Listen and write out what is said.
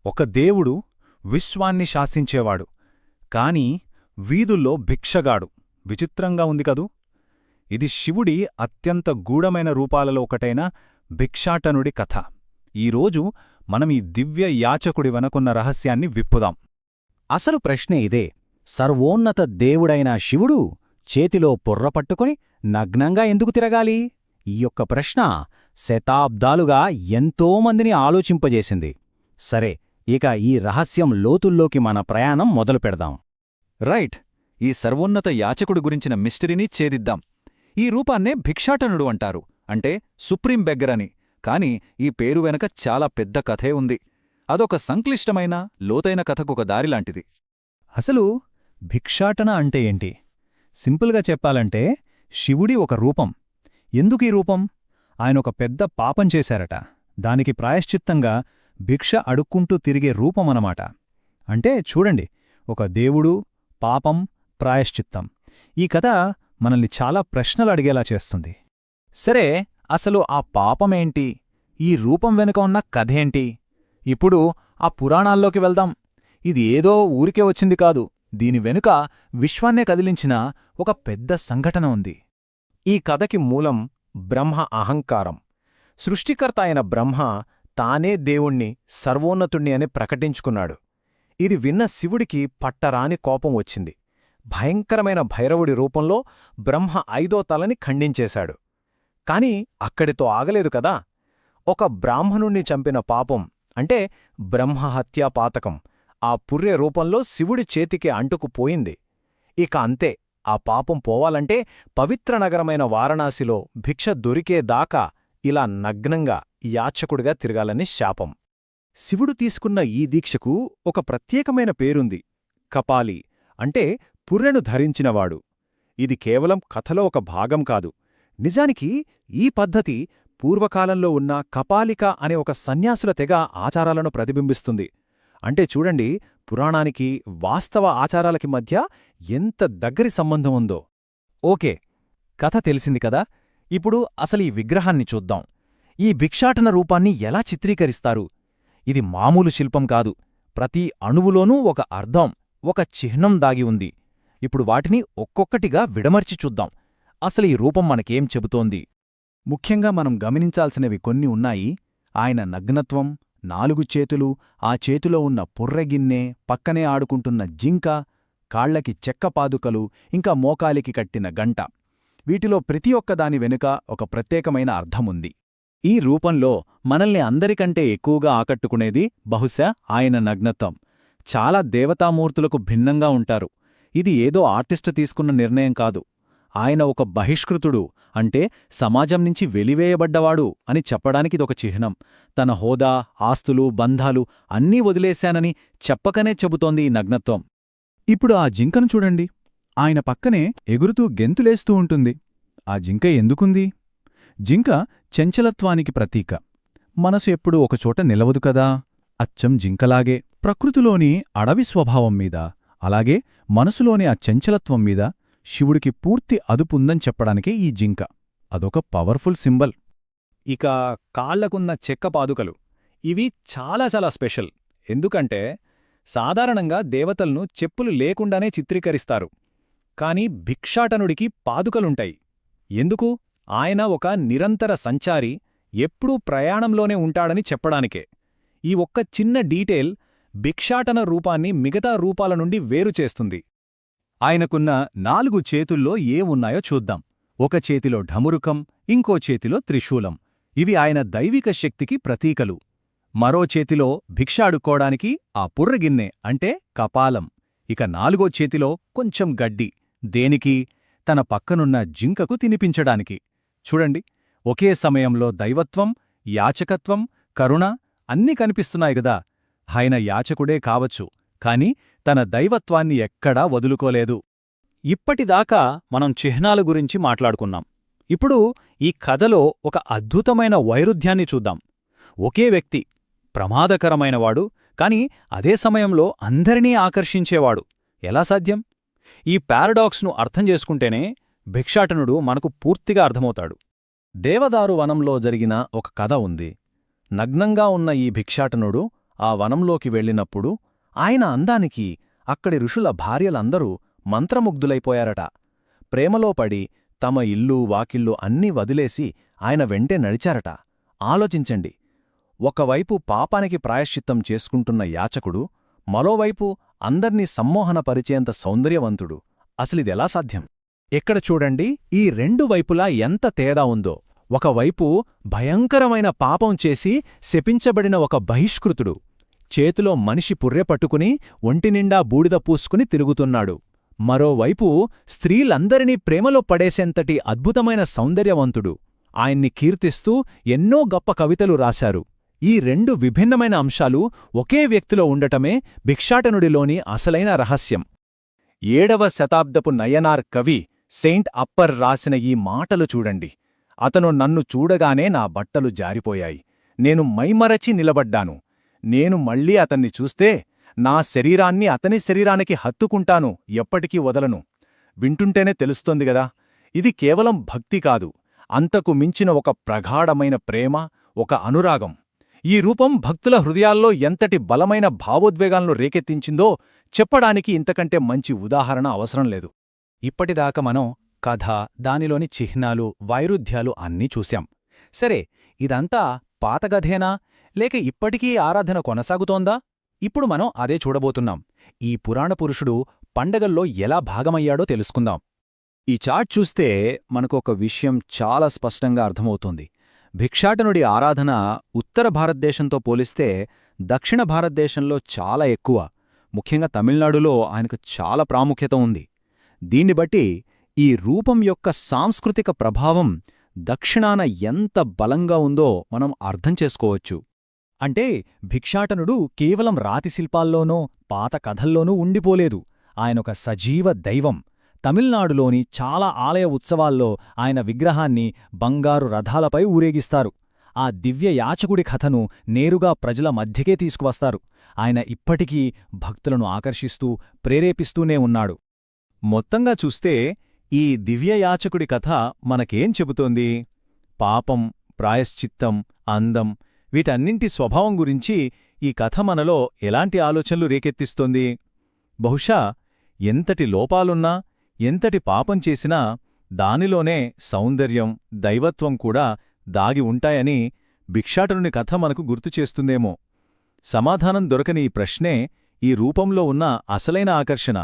ఒక దేవుడు విశ్వాన్ని శాసించేవాడు, కాని వీధుల్లో భిక్షగాడు. విచిత్రంగా ఉంది కదూ. ఇది శివుడి అత్యంత గూఢమైన రూపాలలో ఒకటైన భిక్షాటనుడి కథ. ఈరోజు మనం ఈ దివ్య యాచకుడి వెనకున్న రహస్యాన్ని విప్పుదాం. అసలు ప్రశ్నే ఇదే. సర్వోన్నత దేవుడైన శివుడు చేతిలో పొర్ర పట్టుకుని నగ్నంగా ఎందుకు తిరగాలి? ఈ యొక్క ప్రశ్న శతాబ్దాలుగా ఎంతోమందిని ఆలోచింపజేసింది. సరే, ఇక ఈ రహస్యం లోతుల్లోకి మన ప్రయాణం మొదలుపెడదాం. రైట్. ఈ సర్వోన్నత యాచకుడు గురించిన మిస్టరీని ఛేదిద్దాం. ఈ రూపాన్నే భిక్షాటనుడు అంటారు, అంటే సుప్రీం బెగ్గర్ అని. కాని ఈ పేరు వెనక చాలా పెద్ద కథే ఉంది. అదొక సంక్లిష్టమైన, లోతైన కథకొక దారిలాంటిది. అసలు భిక్షాటన అంటే ఏంటి? సింపుల్గా చెప్పాలంటే శివుడి ఒక రూపం. ఎందుకీ రూపం? ఆయనొక పెద్ద పాపం చేశారట. దానికి ప్రాయశ్చిత్తంగా భిక్ష అడుక్కుంటూ తిరిగే రూపమనమాట. అంటే చూడండి, ఒక దేవుడు, పాపం, ప్రాయశ్చిత్తం. ఈ కథ మనల్ని చాలా ప్రశ్నలు అడిగేలా చేస్తుంది. సరే, అసలు ఆ పాపమేంటి? ఈ రూపం వెనుక ఉన్న కథేంటి? ఇప్పుడు ఆ పురాణాల్లోకి వెళ్దాం. ఇది ఏదో ఊరికే వచ్చింది కాదు. దీని వెనుక విశ్వాన్నే కదిలించిన ఒక పెద్ద సంఘటన ఉంది. ఈ కథకి మూలం బ్రహ్మ అహంకారం. సృష్టికర్త అయిన బ్రహ్మ తానే దేవుణ్ణి, సర్వోన్నతుణ్ణి అని ప్రకటించుకున్నాడు. ఇది విన్న శివుడికి పట్టరాని కోపం వచ్చింది. భయంకరమైన భైరవుడి రూపంలో బ్రహ్మ 5వ తలని ఖండించేశాడు. కాని అక్కడితో ఆగలేదు కదా. ఒక బ్రాహ్మణుణ్ణి చంపిన పాపం, అంటే బ్రహ్మహత్యా పాతకం, ఆ పుర్రె రూపంలో శివుడి చేతికి అంటుకుపోయింది. ఇక అంతే. ఆ పాపం పోవాలంటే పవిత్ర నగరమైన వారణాసిలో భిక్ష దొరికేదాకా ఇలా నగ్నంగా యాచకుడిగా తిరగాలని శాపం. శివుడు తీసుకున్న ఈ దీక్షకు ఒక ప్రత్యేకమైన పేరుంది, కపాలి, అంటే పుర్రెను ధరించినవాడు. ఇది కేవలం కథలో ఒక భాగం కాదు. నిజానికి ఈ పద్ధతి పూర్వకాలంలో ఉన్న కపాలిక అనే ఒక సన్యాసుల తెగ ఆచారాలను ప్రతిబింబిస్తుంది. అంటే చూడండి, పురాణానికి, వాస్తవ ఆచారాలకి మధ్య ఎంత దగ్గరి సంబంధం ఉందో. ఓకే, కథ తెలిసింది కదా. ఇప్పుడు అసలు ఈ విగ్రహాన్ని చూద్దాం. ఈ భిక్షాటన రూపాన్ని ఎలా చిత్రీకరిస్తారు? ఇది మామూలు శిల్పం కాదు. ప్రతి అణువులోనూ ఒక అర్థం, ఒక చిహ్నం దాగి ఉంది. ఇప్పుడు వాటిని ఒక్కొక్కటిగా విడమర్చి చూద్దాం. అసలు ఈ రూపం మనకేం చెబుతోంది? ముఖ్యంగా మనం గమనించాల్సినవి కొన్ని ఉన్నాయి. ఆయన నగ్నత్వం, 4 చేతులు, ఆ చేతిలో ఉన్న పుర్రెగిన్నె, పక్కనే ఆడుకుంటున్న జింక, కాళ్లకి చెక్క పాదుకలు, ఇంకా మోకాలికి కట్టిన గంట. వీటిలో ప్రతి ఒక్కదాని వెనుక ఒక ప్రత్యేకమైన అర్థముంది. ఈ రూపంలో మనల్ని అందరికంటే ఎక్కువగా ఆకట్టుకునేది బహుశా ఆయన నగ్నత్వం. చాలా దేవతామూర్తులకు భిన్నంగా ఉంటారు. ఇది ఏదో ఆర్టిస్టు తీసుకున్న నిర్ణయం కాదు. ఆయన ఒక బహిష్కృతుడు, అంటే సమాజం నుంచి వెలివేయబడ్డవాడు అని చెప్పడానికిదొక చిహ్నం. తన హోదా, ఆస్తులు, బంధాలు అన్నీ వదిలేశానని చెప్పకనే చెబుతోంది ఈ నగ్నత్వం. ఇప్పుడు ఆ జింకను చూడండి. ఆయన పక్కనే ఎగురుతూ గెంతులేస్తూ ఉంటుంది. ఆ జింక ఎందుకుంది? జింక చంచలత్వానికి ప్రతీక. మనసు ఎప్పుడూ ఒకచోట నిలవదు కదా. అచ్చం జింకలాగే ప్రకృతిలోని అడవి స్వభావం మీద, అలాగే మనసులోని ఆ చంచలత్వం మీద శివుడికి పూర్తి అదుపుందని చెప్పడానికే ఈ జింక. అదొక పవర్ఫుల్ సింబల్. ఇక కాళ్లకున్న చెక్క పాదుకలు, ఇవి చాలా చాలా స్పెషల్. ఎందుకంటే సాధారణంగా దేవతలను చెప్పులు లేకుండానే చిత్రీకరిస్తారు. కాని భిక్షాటనుడికి పాదుకలుంటాయి. ఎందుకు? ఆయన ఒక నిరంతర సంచారి, ఎప్పుడూ ప్రయాణంలోనే ఉంటాడని చెప్పడానికే. ఈ ఒక్క చిన్న డీటెయిల్ భిక్షాటన రూపాన్ని మిగతా రూపాల నుండి వేరుచేస్తుంది. ఆయనకున్న 4 చేతుల్లో ఏవున్నాయో చూద్దాం. ఒక చేతిలో ఢమురుకం, ఇంకో చేతిలో త్రిశూలం. ఇవి ఆయన దైవిక శక్తికి ప్రతీకలు. మరో చేతిలో భిక్ష అడుక్కోడానికి ఆ పుర్రగిన్నె, అంటే కపాలం. ఇక 4వ చేతిలో కొంచెం గడ్డి. దేనికి? తన పక్కనున్న జింకకు తినిపించడానికి. చూడండి, ఒకే సమయంలో దైవత్వం, యాచకత్వం, కరుణ అన్నీ కనిపిస్తున్నాయి గదా. ఆయన యాచకుడే కావచ్చు, కాని తన దైవత్వాన్ని ఎక్కడా వదులుకోలేదు. ఇప్పటిదాకా మనం చిహ్నాల గురించి మాట్లాడుకున్నాం. ఇప్పుడు ఈ కథలో ఒక అద్భుతమైన వైరుధ్యాన్ని చూద్దాం. ఒకే వ్యక్తి, ప్రమాదకరమైనవాడు, కాని అదే సమయంలో అందరినీ ఆకర్షించేవాడు. ఎలా సాధ్యం? ఈ పారడాక్స్ను అర్థం చేసుకుంటేనే భిక్షాటనుడు మనకు పూర్తిగా అర్థమవుతాడు. దేవదారు వనంలో జరిగిన ఒక కథ ఉంది. నగ్నంగా ఉన్న ఈ భిక్షాటనుడు ఆ వనంలోకి వెళ్ళినప్పుడు ఆయన అందానికి అక్కడి ఋషుల భార్యలందరూ మంత్రముగ్ధులైపోయారట. ప్రేమలో పడి తమ ఇల్లు వాకిళ్ళు అన్నీ వదిలేసి ఆయన వెంటే నడిచారట. ఆలోచించండి, ఒకవైపు పాపానికి ప్రాయశ్చిత్తం చేసుకుంటున్న యాచకుడు, మరోవైపు అందర్నీ సమ్మోహనపరిచేంత సౌందర్యవంతుడు. అసలిదెలా సాధ్యం? ఎక్కడ చూడండి, ఈ రెండు వైపులా ఎంత తేడా ఉందో. ఒకవైపు భయంకరమైన పాపం చేసి శపించబడిన ఒక బహిష్కృతుడు, చేతిలో మనిషి పుర్రె పట్టుకుని ఒంటినిండా బూడిద పూసుకుని తిరుగుతున్నాడు. మరోవైపు స్త్రీలందరినీ ప్రేమలో పడేసేంతటి అద్భుతమైన సౌందర్యవంతుడు. ఆయన్ని కీర్తిస్తూ ఎన్నో గొప్ప కవితలు రాశారు. ఈ రెండు విభిన్నమైన అంశాలు ఒకే వ్యక్తిలో ఉండటమే భిక్షాటనుడిలోని అసలైన రహస్యం. 7వ శతాబ్దపు నయనార్ కవి సెయింట్ అప్పర్ రాసిన ఈ మాటలు చూడండి. అతను నన్ను చూడగానే నా బట్టలు జారిపోయాయి. నేను మైమరచి నిలబడ్డాను. నేను మళ్ళీ అతన్ని చూస్తే నా శరీరాన్ని అతని శరీరానికి హత్తుకుంటాను, ఎప్పటికీ వదలను. వింటుంటేనే తెలుస్తోంది గదా, ఇది కేవలం భక్తి కాదు, అంతకు మించిన ఒక ప్రగాఢమైన ప్రేమ, ఒక అనురాగం. ఈ రూపం భక్తుల హృదయాల్లో ఎంతటి బలమైన భావోద్వేగాలను రేకెత్తించిందో చెప్పడానికి ఇంతకంటే మంచి ఉదాహరణ అవసరం లేదు. ఇప్పటిదాకా మనం కథ, దానిలోని చిహ్నాలు, వైరుధ్యాలు అన్నీ చూశాం. సరే, ఇదంతా పాతగధేనా లేక ఇప్పటికీ ఆరాధన కొనసాగుతోందా? ఇప్పుడు మనం అదే చూడబోతున్నాం. ఈ పురాణ పురుషుడు పండగల్లో ఎలా భాగమయ్యాడో తెలుసుకుందాం. ఈ చార్ట్ చూస్తే మనకొక విషయం చాలా స్పష్టంగా అర్థమవుతోంది. భిక్షాటనుడి ఆరాధన ఉత్తర భారతదేశంతో పోలిస్తే దక్షిణ భారతదేశంలో చాలా ఎక్కువ. ముఖ్యంగా తమిళనాడులో ఆయనకు చాలా ప్రాముఖ్యత ఉంది. దీన్ని బట్టి ఈ రూపం యొక్క సాంస్కృతిక ప్రభావం దక్షిణాన ఎంత బలంగా ఉందో మనం అర్థం చేసుకోవచ్చు. అంటే భిక్షాటనుడు కేవలం రాతి శిల్పాల్లోనో పాత కథల్లోనూ ఉండిపోలేదు. ఆయనొక సజీవ దైవం. తమిళనాడులోని చాలా ఆలయ ఉత్సవాల్లో ఆయన విగ్రహాన్ని బంగారు రథాలపై ఊరేగిస్తారు. ఆ దివ్య యాచకుడి కథను నేరుగా ప్రజల మధ్యకే తీసుకువస్తారు. ఆయన ఇప్పటికీ భక్తులను ఆకర్షిస్తూ ప్రేరేపిస్తూనే ఉన్నాడు. మొత్తంగా చూస్తే ఈ దివ్యయాచకుడి కథ మనకేం చెబుతోంది? పాపం, ప్రాయశ్చిత్తం, అందం, వీటన్నింటి స్వభావం గురించి ఈ కథ మనలో ఎలాంటి ఆలోచనలు రేకెత్తిస్తోంది? బహుశా ఎంతటి లోపాలున్నా, ఎంతటి పాపం చేసినా దానిలోనే సౌందర్యం, దైవత్వం కూడా దాగి ఉంటాయని భిక్షాటనుని కథ మనకు గుర్తుచేస్తుందేమో. సమాధానం దొరకని ఈ ప్రశ్నే ఈ రూపంలో ఉన్న అసలైన ఆకర్షణ.